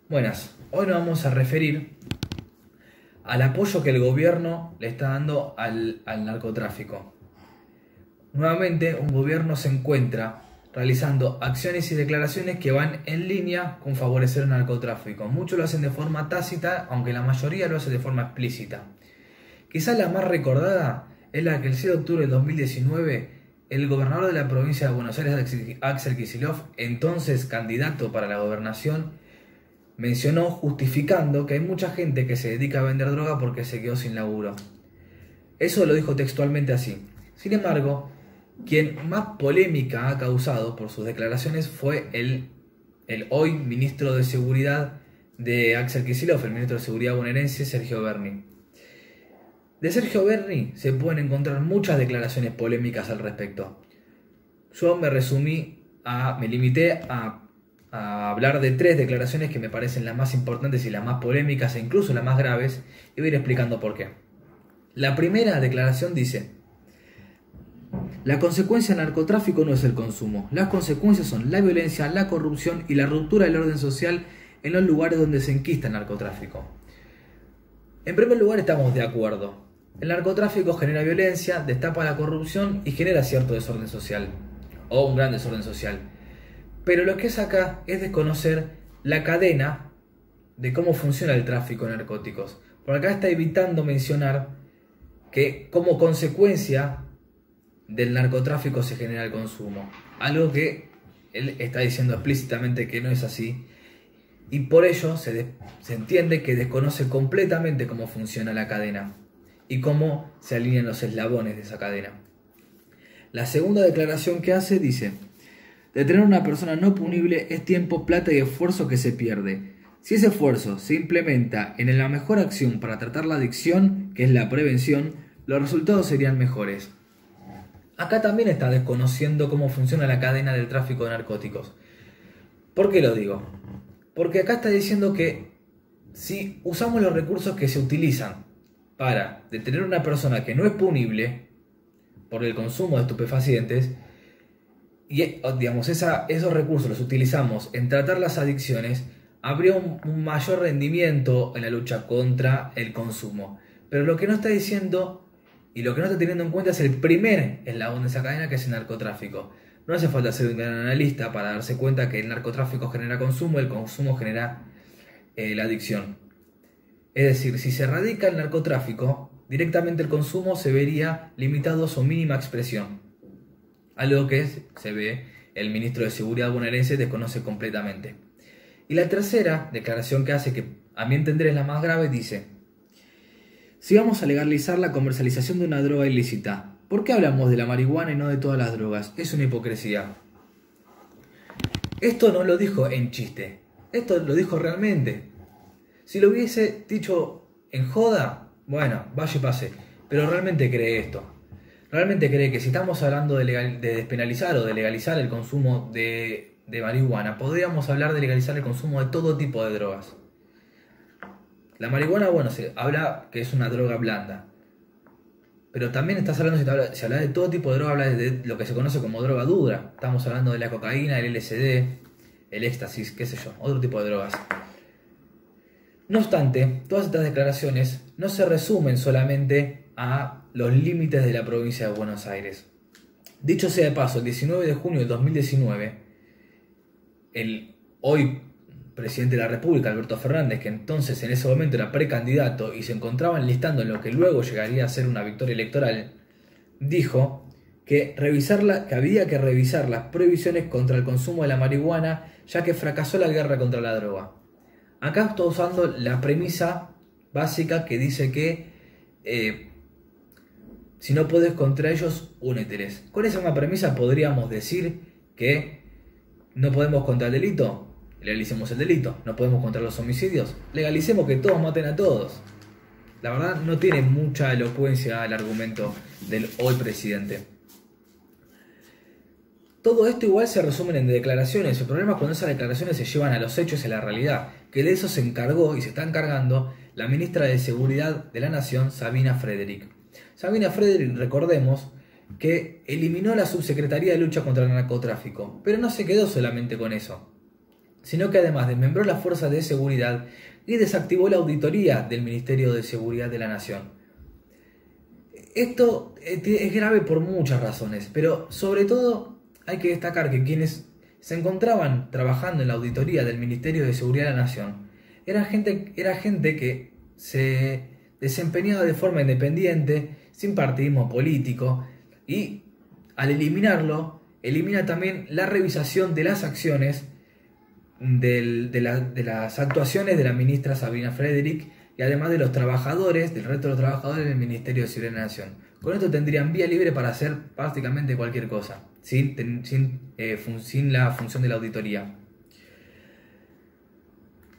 Buenas, hoy nos vamos a referir al apoyo que el gobierno le está dando al narcotráfico. Nuevamente, un gobierno se encuentra realizando acciones y declaraciones que van en línea con favorecer el narcotráfico. Muchos lo hacen de forma tácita, aunque la mayoría lo hace de forma explícita. Quizás la más recordada es la que el 6 de octubre del 2019 el gobernador de la provincia de Buenos Aires, Axel Kicillof, entonces candidato para la gobernación, mencionó justificando que hay mucha gente que se dedica a vender droga porque se quedó sin laburo. Eso lo dijo textualmente así. Sin embargo, quien más polémica ha causado por sus declaraciones fue el hoy ministro de Seguridad de Axel Kicillof, el ministro de Seguridad bonaerense, Sergio Berni. De Sergio Berni se pueden encontrar muchas declaraciones polémicas al respecto. Yo me limité a hablar de 3 declaraciones que me parecen las más importantes y las más polémicas e incluso las más graves, y voy a ir explicando por qué. La primera declaración dice: la consecuencia del narcotráfico no es el consumo, las consecuencias son la violencia, la corrupción y la ruptura del orden social en los lugares donde se enquista el narcotráfico. En primer lugar, estamos de acuerdo. El narcotráfico genera violencia, destapa la corrupción y genera cierto desorden social, o un gran desorden social. Pero lo que es acá es desconocer la cadena de cómo funciona el tráfico de narcóticos. Por acá está evitando mencionar que como consecuencia del narcotráfico se genera el consumo. Algo que él está diciendo explícitamente que no es así. Y por ello se entiende que desconoce completamente cómo funciona la cadena y cómo se alinean los eslabones de esa cadena. La segunda declaración que hace dice: detener a una persona no punible es tiempo, plata y esfuerzo que se pierde. Si ese esfuerzo se implementa en la mejor acción para tratar la adicción, que es la prevención, los resultados serían mejores. Acá también está desconociendo cómo funciona la cadena del tráfico de narcóticos. ¿Por qué lo digo? Porque acá está diciendo que si usamos los recursos que se utilizan para detener a una persona que no es punible por el consumo de estupefacientes, y digamos, esos recursos los utilizamos en tratar las adicciones, habría un mayor rendimiento en la lucha contra el consumo. Pero lo que no está diciendo y lo que no está teniendo en cuenta es el primer eslabón de esa cadena, que es el narcotráfico. No hace falta ser un gran analista para darse cuenta que el narcotráfico genera consumo, el consumo genera la adicción. Es decir, si se erradica el narcotráfico, directamente el consumo se vería limitado a su mínima expresión. Algo que se ve el ministro de Seguridad bonaerense desconoce completamente. Y la tercera declaración que hace, que a mi entender es la más grave, dice: si vamos a legalizar la comercialización de una droga ilícita, ¿por qué hablamos de la marihuana y no de todas las drogas? Es una hipocresía. Esto no lo dijo en chiste, esto lo dijo realmente. Si lo hubiese dicho en joda, bueno, vaya y pase, pero realmente cree esto. Realmente cree que si estamos hablando de despenalizar o de legalizar el consumo de marihuana, podríamos hablar de legalizar el consumo de todo tipo de drogas. La marihuana, bueno, se habla que es una droga blanda. Pero también estás hablando, si hablas de todo tipo de droga, hablas de lo que se conoce como droga dura. Estamos hablando de la cocaína, el LSD, el éxtasis, qué sé yo, otro tipo de drogas. No obstante, todas estas declaraciones no se resumen solamente a los límites de la provincia de Buenos Aires. Dicho sea de paso, el 19 de junio del 2019, el hoy presidente de la República, Alberto Fernández, que entonces en ese momento era precandidato y se encontraba enlistando en lo que luego llegaría a ser una victoria electoral, dijo que había que revisar las prohibiciones contra el consumo de la marihuana, ya que fracasó la guerra contra la droga. Acá estoy usando la premisa básica que dice que si no puedes contra ellos, úneteles. Con esa misma premisa podríamos decir que no podemos contra el delito, legalicemos el delito. No podemos contra los homicidios, legalicemos que todos maten a todos. La verdad no tiene mucha elocuencia el argumento del hoy presidente. Todo esto igual se resumen en declaraciones. El problema es cuando esas declaraciones se llevan a los hechos y a la realidad, que de eso se encargó y se está encargando la ministra de Seguridad de la Nación, Sabina Frederick. Sabina Frederick, recordemos, que eliminó la Subsecretaría de Lucha contra el Narcotráfico, pero no se quedó solamente con eso. sino que además desmembró las fuerzas de seguridad y desactivó la auditoría del Ministerio de Seguridad de la Nación. Esto es grave por muchas razones, pero sobre todo hay que destacar que quienes se encontraban trabajando en la auditoría del Ministerio de Seguridad de la Nación era gente que se desempeñaba de forma independiente, sin partidismo político, y al eliminarlo, elimina también la revisación de las acciones de las actuaciones de la ministra Sabina Frederick y además de los trabajadores, del resto de los trabajadores del Ministerio de Seguridad de la Nación. Con esto tendrían vía libre para hacer prácticamente cualquier cosa, sin la función de la auditoría.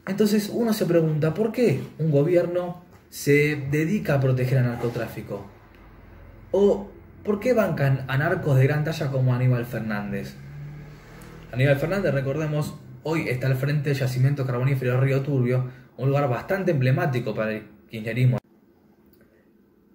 Entonces uno se pregunta, ¿por qué un gobierno se dedica a proteger al narcotráfico? ¿O por qué bancan a narcos de gran talla como Aníbal Fernández? Aníbal Fernández, recordemos, hoy está al frente del yacimiento carbonífero Río Turbio, un lugar bastante emblemático para el kirchnerismo.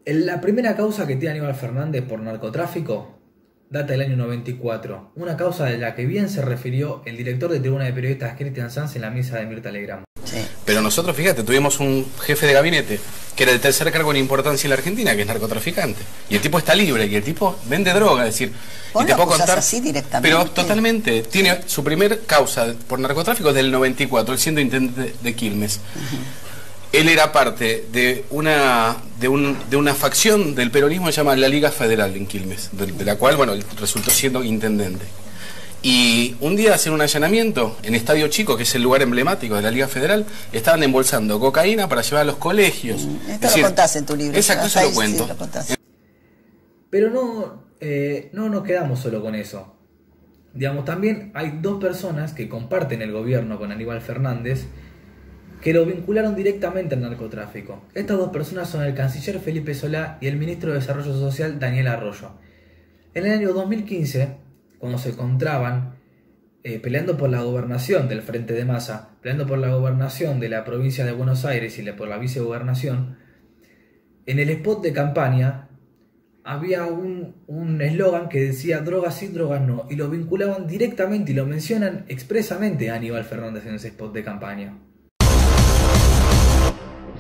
La primera causa que tiene Aníbal Fernández por narcotráfico data del año 94, una causa de la que bien se refirió el director de Tribuna de Periodistas Cristian Sanz en la mesa de Mirta Legrand. Sí. Pero nosotros, fíjate, tuvimos un jefe de gabinete que era el tercer cargo en importancia en la Argentina, que es narcotraficante. Y el tipo está libre, y el tipo vende droga, es decir, y te puedo contar, así directamente. pero totalmente, tiene su primer causa por narcotráfico desde el 94, él siendo intendente de Quilmes. Él era parte de una facción del peronismo que se llama la Liga Federal en Quilmes, de la cual, bueno, él resultó siendo intendente. Y un día hacen un allanamiento en Estadio Chico, que es el lugar emblemático de la Liga Federal, estaban embolsando cocaína para llevar a los colegios. Esto lo contás en tu libro. Exacto, eso lo cuento. Sí, pero no nos quedamos solo con eso. Digamos, también hay dos personas que comparten el gobierno con Aníbal Fernández que lo vincularon directamente al narcotráfico. Estas dos personas son el canciller Felipe Solá y el ministro de Desarrollo Social Daniel Arroyo. En el año 2015, cuando se encontraban peleando por la gobernación del Frente de Masa, peleando por la gobernación de la provincia de Buenos Aires y por la vicegobernación, en el spot de campaña había un eslogan que decía drogas sí, drogas no, y lo vinculaban directamente y lo mencionan expresamente a Aníbal Fernández en ese spot de campaña.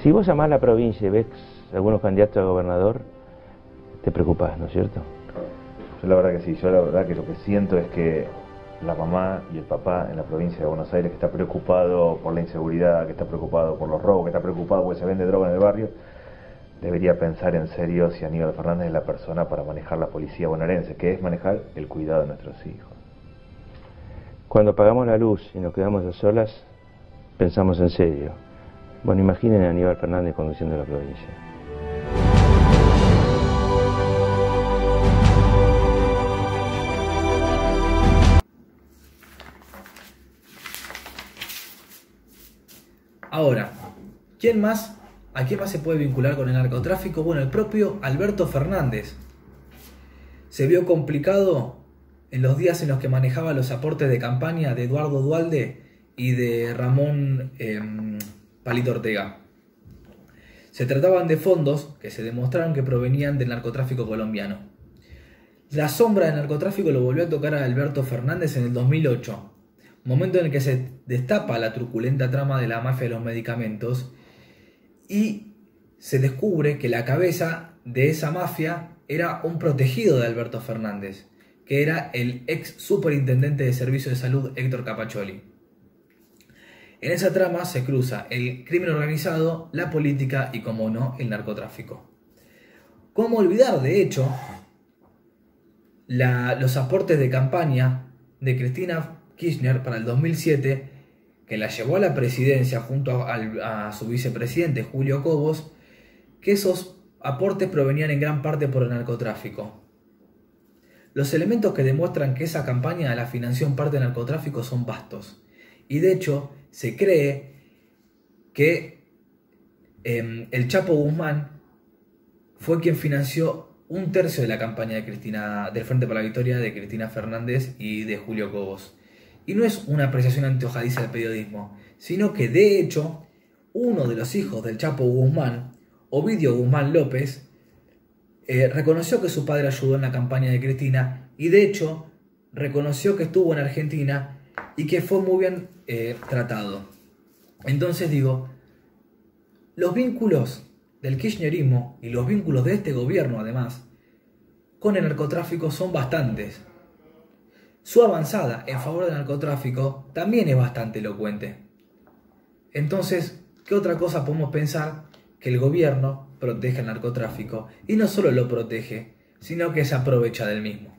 Si vos llamás a la provincia y ves algunos candidatos a gobernador, te preocupás, ¿no es cierto? Yo la verdad que sí, yo la verdad que lo que siento es que la mamá y el papá en la provincia de Buenos Aires, que está preocupado por la inseguridad, que está preocupado por los robos, que está preocupado porque se vende droga en el barrio, debería pensar en serio si Aníbal Fernández es la persona para manejar la policía bonaerense, que es manejar el cuidado de nuestros hijos. Cuando apagamos la luz y nos quedamos a solas, pensamos en serio. Bueno, imaginen a Aníbal Fernández conduciendo la provincia. Ahora, ¿a quién más se puede vincular con el narcotráfico? Bueno, el propio Alberto Fernández se vio complicado en los días en los que manejaba los aportes de campaña de Eduardo Duhalde y de Ramón Palito Ortega. Se trataban de fondos que se demostraron que provenían del narcotráfico colombiano. La sombra del narcotráfico lo volvió a tocar a Alberto Fernández en el 2008, momento en el que se destapa la truculenta trama de la mafia de los medicamentos y se descubre que la cabeza de esa mafia era un protegido de Alberto Fernández, que era el ex superintendente de Servicio de Salud Héctor Capaccioli. En esa trama se cruza el crimen organizado, la política y, como no, el narcotráfico. ¿Cómo olvidar, de hecho, los aportes de campaña de Cristina Kirchner para el 2007, que la llevó a la presidencia junto a su vicepresidente Julio Cobos, que esos aportes provenían en gran parte por el narcotráfico? Los elementos que demuestran que esa campaña la financió en parte del narcotráfico son vastos. Y de hecho, se cree que el Chapo Guzmán fue quien financió un tercio de la campaña del Frente para la Victoria de Cristina Fernández y de Julio Cobos. Y no es una apreciación antojadiza del periodismo, sino que de hecho, uno de los hijos del Chapo Guzmán, Ovidio Guzmán López, reconoció que su padre ayudó en la campaña de Cristina y de hecho reconoció que estuvo en Argentina y que fue muy bien tratado. Entonces digo, los vínculos del kirchnerismo y los vínculos de este gobierno además con el narcotráfico son bastantes. Su avanzada en favor del narcotráfico también es bastante elocuente. Entonces, ¿qué otra cosa podemos pensar? Que el gobierno protege el narcotráfico y no solo lo protege, sino que se aprovecha del mismo.